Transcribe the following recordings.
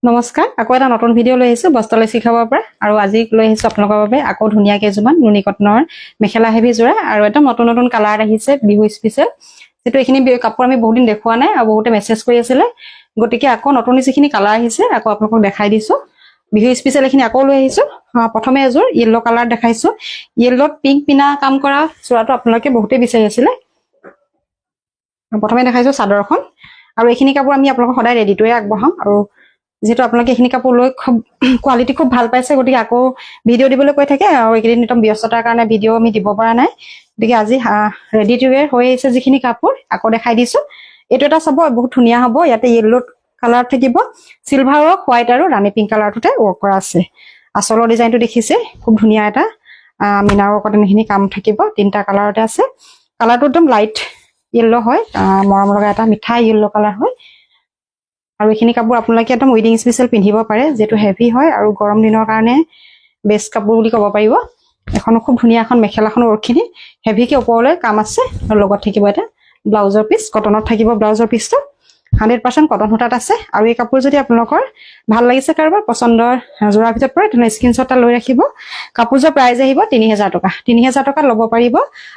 নমস্কাৰ আকৌ এটা নতুন ভিডিঅ' লৈ আহিছোঁ বস্ত্ৰালয় শিখাবৰ পৰা আৰু আজি লৈ আহিছোঁ আপোনালোকৰ বাবে আকৌ ধুনীয়া কেইজোৰমান নুনি কটনৰ মেখেলা হেভি যোৰা আৰু এটা নতুন নতুন কালাৰ আহিছে বিহু স্পেচিয়েল যেটো এইখিনি কাপোৰ আমি বহুত দিন দেখুৱা নাই আৰু বহুতে মেছেজ কৰি আছিলে গতিকে আকৌ নতুন যিখিনি কালাৰ আহিছে আকৌ আপোনালোকক দেখাই দিছোঁ বিহু স্পেচিয়েল এইখিনি আকৌ লৈ আহিছোঁ প্ৰথমে এযোৰ য়েলো কালাৰ দেখাইছোঁ য়েলোত পিংক পিনা কাম কৰা যোৰাটো আপোনালোকে বহুতে বিচাৰি আছিলে প্ৰথমে দেখাইছোঁ চাদৰখন আৰু এইখিনি কাপোৰ আমি আপোনালোকক সদায় ৰেডি টুৱে আগবঢ়াম আৰু যেটো আপোনালোকে এইখিনি কাপোৰ লৈ খুব কোৱালিটি খুব ভাল পাইছে গতিকে আকৌ ভিডিঅ' দিবলৈ কৈ থাকে আৰু এইকেইদিন একদম ব্যস্ততাৰ কাৰণে ভিডিঅ' আমি দিব পৰা নাই গতিকে আজি ৰেডি টু ৱেৰ হৈ আহিছে যিখিনি কাপোৰ আকৌ দেখাই দিছোঁ এইটো এটা চাব বহুত ধুনীয়া হ'ব ইয়াতে য়েলো কালাৰ থাকিব চিলভাৰ ৱৰ্ক হোৱাইট আৰু ৰাণী পিংক কালাৰটোতে ৱৰ্ক কৰা আছে আচলৰ ডিজাইনটো দেখিছে খুব ধুনীয়া এটা মিনাৰ ৱৰ্কত এইখিনি কাম থাকিব তিনিটা কালাৰতে আছে কালাৰটো একদম লাইট য়েলো হয় মৰম লগা এটা মিঠা য়েলো কালাৰ হয় আৰু এইখিনি কাপোৰ আপোনালোকে একদম ৱেডিং স্পেচিয়েল পিন্ধিব পাৰে যেটো হেভি হয় আৰু গৰম দিনৰ কাৰণে বেষ্ট কাপোৰ বুলি ক'ব পাৰিব এখন খুব ধুনীয়া এখন মেখেলাখন ৱৰ্কখিনি হেভিকে ওপৰলৈ কাম আছে আৰু লগত থাকিব এটা ব্লাউজৰ পিচ কটনত থাকিব ব্লাউজৰ পিচটো 100% কটন সূতাত আছে আৰু এই কাপোৰ যদি আপোনালোকৰ ভাল লাগিছে কাৰোবাৰ পছন্দৰ যোৰাৰ ভিতৰত পৰে তেনে স্ক্ৰীনশ্বট এটা লৈ ৰাখিব কাপোৰজৰ প্ৰাইস আহিব 3000 টকা 3000 টকাত ল'ব পাৰিব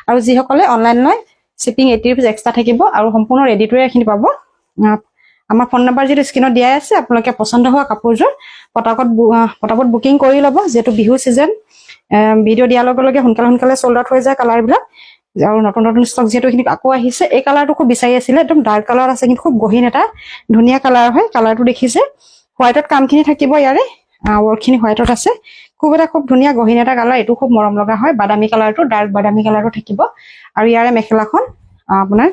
আৰু যিসকলে অনলাইন লয় শিপিং 80 रुपीस এক্সট্ৰা থাকিব আৰু সম্পূৰ্ণ ৰেডি টু এখিনি পাব আমাৰ ফোন নম্বৰ যেটো স্ক্ৰীনত দিয়া আছে আপোনালোকে পছন্দ হোৱা কাপোৰজোৰ পটাপট বুকিং কৰি ল'ব যেটো বিহু সিজন ভিডিঅ' দিয়াৰ লগে লগে সোনকালে সোল্ড আউট হৈ যায় কালাৰবিলাক আৰু নতুন নতুন ষ্টক যেটো এখিনি আকৌ আহিছে এই কালাৰটো খুব বিচাৰি আছিল একদম ডাৰ্ক কালাৰ আছে কিন্তু খুব গহীন এটা ধুনীয়া কালাৰ হয় কালাৰটো দেখিছে হোৱাইটত কামখিনি থাকিব ইয়াৰে ৱৰ্কখিনি হোৱাইটত আছে খুব ধুনীয়া গহীন এটা কালাৰ এটো খুব মৰম লগা হয় বাদামী কালাৰটো ডাৰ্ক বাদামী কালাৰটো থাকিব আৰু ইয়াৰে মেখেলাখন আপোনাৰ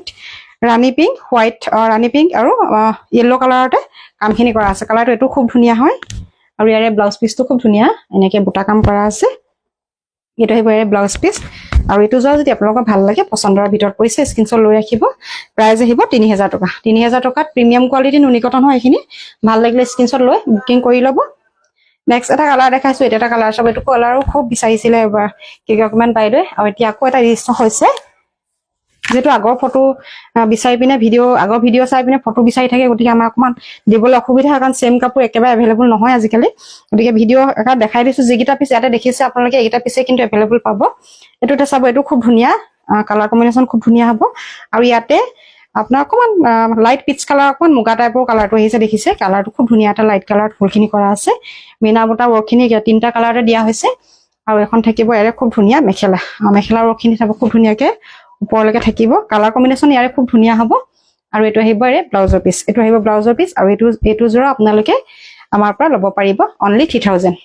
ৰাণী পিংক হোৱাইট ৰাণী পিংক আৰু য়েলো কালাৰতে কামখিনি কৰা আছে কালাৰটো এটো খুব ধুনীয়া হয় আৰু ইয়াৰে ব্লাউজ পিচটো খুব ধুনীয়া এনেকে বুটা কাম কৰা আছে এটো আহিব ইয়াৰে ব্লাউজ পিচ আৰু এটো যোৱা যদি আপোনালোকৰ ভাল লাগে পছন্দৰ ভিতৰত পৰিছে স্ক্ৰীনশ্বট লৈ ৰাখিব প্ৰাইস আহিব 3000 টকা 3000 টকাত প্ৰিমিয়াম কোৱালিটি নুনি কটন হয় এইখিনি ভাল লাগিলে স্ক্ৰীনশ্বট লৈ বুকিং কৰি ল'ব নেক্সট এটা কালাৰ দেখাইছো এটা কালাৰ সব এটো কালাৰো খুব বিচাৰিছিলে এবাৰ কেকমান বাইদে আৰু এতিয়া আকৌ এটা ৰিষ্টক হৈছে যেটো আগৰ ফটো বিচাৰি পিনে আগৰ ভিডিঅ' চাই পিনে ফটো বিচাৰি থাকে গতিকে আমাৰ অকমান দিবলৈ অসুবিধা কাৰণ সেম কাপোৰ একেবাৰে এভেইলেবল নহয় আজিকালি গতিকে ভিডিঅ' এটা দেখাই দিছো যিকিটা পিছ ইয়াতে দেখিছে আপোনালোকে এইটা পিছে কিন্তু এভেইলেবল পাব এটো এটা চাব এটো খুব ধুনীয়া কালাৰ কম্বিনেশ্যন খুব ধুনীয়া হ'ব আৰু ইয়াতে আপোনাৰ অকমান লাইট পিচ কালাৰ অকমান মুগা টাইপৰ কালাৰটো আহিছে দেখিছে কালাৰটো খুব ধুনীয়া এটা লাইট কালাৰত ফুলখিনি কৰা আছে মিনা বুটা ৱৰ্কখিনি তিনটা কালাৰতে দিয়া হৈছে আৰু এখন থাকিব ইয়াৰে খুব ধুনীয়া মেখেলা ৱৰ্কখিনি চাব খুব ধুনীয়াকে ওপৰলৈকে থাকিব কালাৰ কম্বিনেশ্যন ইয়াৰে খুব ধুনীয়া হ'ব আৰু এটো আহিব এৰে ব্লাউজৰ পিচ এটো আহিব ব্লাউজৰ পিচ আৰু এটো যোৰা আপোনালোকে আমাৰ পৰা ল'ব পাৰিব অনলি 3000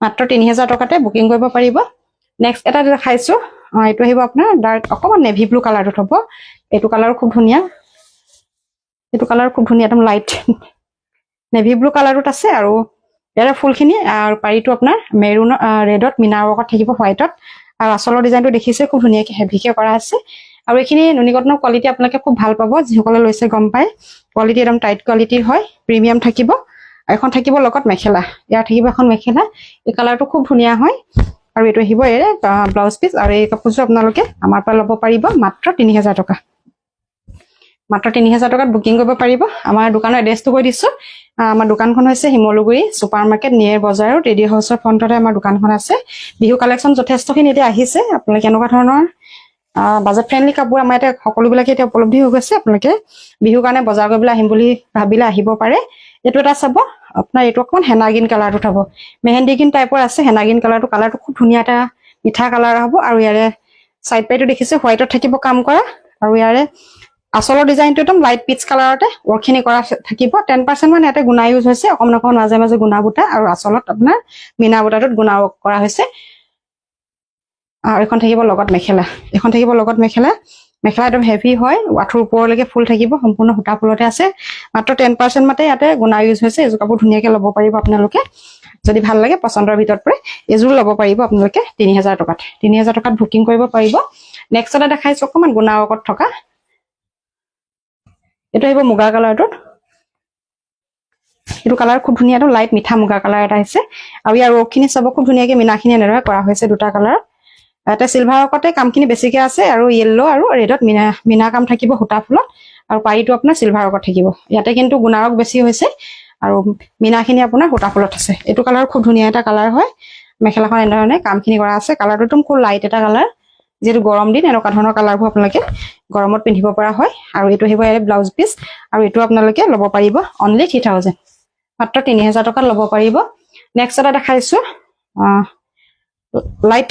মাত্ৰ 3000 টকাতে বুকিং কৰিব পাৰিব নেক্সট এটা দেখাইছো এটো আহিব আপোনাৰ ডাৰ্ক অকমান নেভি ব্লু কালাৰটো হ'ব এটো কালাৰো খুব ধুনীয়া একদম লাইট নেভি ব্লু কালাৰটোত আছে আৰু ইয়াৰে ফুলখিনি আৰু পাৰিটো আপোনাৰ মেৰুন ৰেডত মিনাৰ ৱৰ্কত থাকিব হোৱাইটত আৰু আচলৰ ডিজাইনটো দেখিছে খুব ধুনীয়াকে হেভিকে কৰা আছে আৰু এইখিনি নুনি কটনৰ কোৱালিটি আপোনালোকে খুব ভাল পাব যিসকলে লৈছে গম পায় কোৱালিটি একদম টাইট কোৱালিটিৰ হয় প্ৰিমিয়াম থাকিব এখন থাকিব লগত মেখেলা ইয়াৰ থাকিব এখন মেখেলা এই কালাৰটো খুব ধুনীয়া হয় আৰু এটো আহিব এৰে ব্লাউজ পিচ আৰু এই কাপোৰটো আপোনালোকে আমাৰ পৰা ল'ব পাৰিব মাত্ৰ 3000 টকা মাত্ৰ 3000 টকাত বুকিং কৰিব পাৰিব আমাৰ দোকানৰ এড্ৰেছটো কৈ দিছো আমাৰ দোকানখন হৈছে হিমলুগুৰি সুপাৰ মাৰ্কেট নিয়াৰ বজাৰ আৰু ৰেডি হাউছৰ ফ্ৰণ্টতে আমাৰ দোকানখন আছে বিহু কালেকচন যথেষ্টখিনি এতিয়া আহিছে আপোনালোকে এনেকুৱা ধৰণৰ বাজেট ফ্ৰেন্ডলি কাপোৰ আমাৰ এটা সকলোবিলাকে এতিয়া উপলব্ধি হৈ গৈছে আপোনালোকে বিহু কাৰণে বজাৰ কৰিবলৈ আহিম বুলি ভাবিলে আহিব পাৰে এটো এটা চাব আপোনাৰ এটো অকমান হেনাগিন কালাৰটো থব মেহেন্দি গ্ৰীণ টাইপৰ আছে হেনাগিন কালাৰটো খুব ধুনীয়া এটা মিঠা কালাৰ হ'ব আৰু ইয়াৰে সাইড পাইটো দেখিছে হোৱাইটত থাকিব কাম কৰা আৰু ইয়াৰে আচলৰ ডিজাইনটো একদম লাইট পিচ কালাৰতে ৱৰ্কখিনি কৰা থাকিব 10% মান ইয়াতে গুণা ইউজ হৈছে অকমান মাজে মাজে গুণা বুটা আৰু আচলত আপোনাৰ মিনা বুটাটোত গুণা কৰা হৈছে আৰু এখন থাকিব লগত মেখেলা একদম হেভি হয় আঁঠুৰ ওপৰলৈকে ফুল থাকিব সম্পূৰ্ণ সূতা ফুলতে আছে মাত্ৰ 10% মাতে ইয়াতে গুণা ইউজ হৈছে এযোৰ কাপোৰ ধুনীয়াকে ল'ব পাৰিব আপোনালোকে যদি ভাল লাগে পছন্দৰ ভিতৰত পৰে এযোৰ ল'ব পাৰিব আপোনালোকে 3000 টকাত বুকিং কৰিব পাৰিব নেক্সট এটা দেখাইছো অকমান গুণা ৱৰ্কত থকা এটো আহিব মুগা কালাৰটোত এটো কালাৰ খুব ধুনীয়া এটা লাইট মিঠা মুগা কালাৰ এটা আছে আৰু ইয়াৰ ৱৰ্কখিনি চাব খুব ধুনীয়াকে মিনাখিনি এনেদৰে কৰা হৈছে দুটা কালাৰ এটা সিলভাৰ ৱৰ্কতে কামখিনি বেছিকে আছে আৰু য়েলো আৰু ৰেডত মিনা কাম থাকিব সূতা ফুলত আৰু পাৰিটো আপোনাৰ সিলভাৰ ৱৰ্কত থাকিব ইয়াতে কিন্তু গুণা ৱৰ্ক বেছি হৈছে আৰু মিনাখিনি আপোনাৰ সূতা ফুলত আছে এইটো কালাৰ খুব ধুনীয়া এটা কালাৰ হয় মেখেলাখন এনেধৰণে কামখিনি কৰা আছে কালাৰটো একদম খুব লাইট এটা কালাৰ যেটো গৰম দিন এনেকুৱা ধৰণৰ কালাৰবোৰ আপোনালোকে গৰমত পিন্ধিব পৰা হয় আৰু এইটো আহিব ইয়াৰে ব্লাউজ পিচ আৰু এইটো আপোনালোকে ল'ব পাৰিব অনলি 3000 মাত্ৰ 3000 টকাত ল'ব পাৰিব নেক্সট এটা দেখাইছো লাইট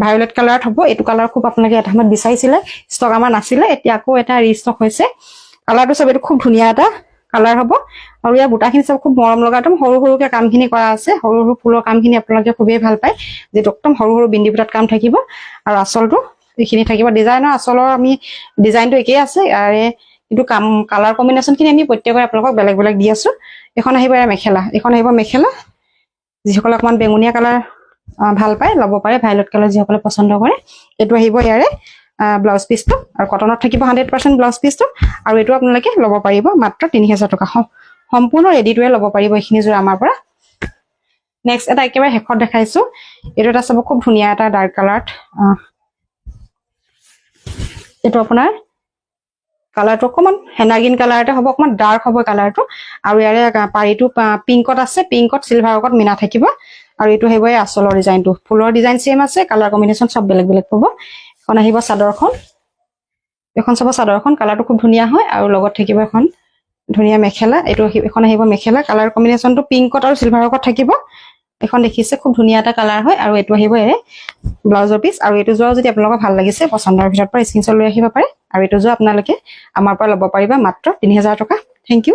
ভায়োলেট কালাৰত হ'ব এইটো কালাৰ খুব আপোনালোকে এটা সময়ত বিচাৰিছিলে ষ্টক আমাৰ নাছিলে এতিয়া আকৌ এটা ৰিষ্টক হৈছে কালাৰটো সব এইটো খুব ধুনীয়া এটা কালাৰ হ'ব আৰু ইয়াৰ বুটাখিনি সব খুব মৰম লগা একদম সৰু সৰুকে কামখিনি কৰা আছে সৰু সৰু ফুলৰ কামখিনি আপোনালোকে খুবেই ভাল পায় যেটো একদম সৰু সৰু বিন্দি বুটাত কাম থাকিব আৰু আঁচলটো এইখিনি থাকিব ডিজাইনৰ আঁচলৰ আমি ডিজাইনটো একেই আছে আৰে কিন্তু কালাৰ কম্বিনেশ্যনখিনি আমি প্ৰত্যেকৰে আপোনালোকক বেলেগ বেলেগ দি আছো এখন আহিব মেখেলা এখন আহিব মেখেলা যিসকলে অকমান বেঙুনীয়া কালাৰ ভাল পায় ল'ব পাৰে ভায়োলেট কালাৰ যিসকলে পছন্দ কৰে এইটো আহিব ইয়াৰে ব্লাউজ পিচটো আৰু কটনত থাকিব 100% ব্লাউজ পিচটো আৰু এইটো আপোনালোকে ল'ব পাৰিব মাত্ৰ 3000 টকা সম্পূৰ্ণ ৰেডিটোৱে ল'ব পাৰিব এইখিনি জোৰ আমাৰ পৰা নেক্সট এটা একেবাৰে হেকত দেখাইছো এইটো এটা সব খুব ধুনীয়া এটা ডাৰ্ক কালাৰত এইটো আপোনাৰ কালাৰটো অকমান হেনাগিন কালাৰতে হ'ব অকমান ডাৰ্ক হ'ব কালাৰটো আৰু ইয়াৰে পাৰিটো পিংকত আছে পিংকত সিলভাৰ লগত মিনা থাকিব আৰু এইটো আহিব এই আঁচলৰ ডিজাইনটো ফুলৰ ডিজাইন সেম আছে কালাৰ কম্বিনেশ্যন সব বেলেগ বেলেগ হ'ব এখন আহিব চাদৰখন এখন সব চাদৰখন কালাৰটো খুব ধুনীয়া হয় আৰু লগত থাকিব এখন ধুনীয়া মেখেলা এইটো এখন আহিব মেখেলা কালাৰ কম্বিনেশ্যনটো পিংকত আৰু সিলভাৰ লগত থাকিব এখন দেখিছে খুব ধুনীয়া এটা কালাৰ হয় আৰু এইটো আহিব এই ব্লাউজৰ পিচ আৰু এইটো যোৱা যদি আপোনালোকৰ ভাল লাগিছে পছন্দৰ ভিতৰত পৰা স্ক্ৰিনশ্বট লৈ আহিব পাৰে আৰু এইটো যোৱা আপোনালোকে আমাৰ পৰা ল'ব পাৰিবা মাত্ৰ 3000 টকা থ্যাংক ইউ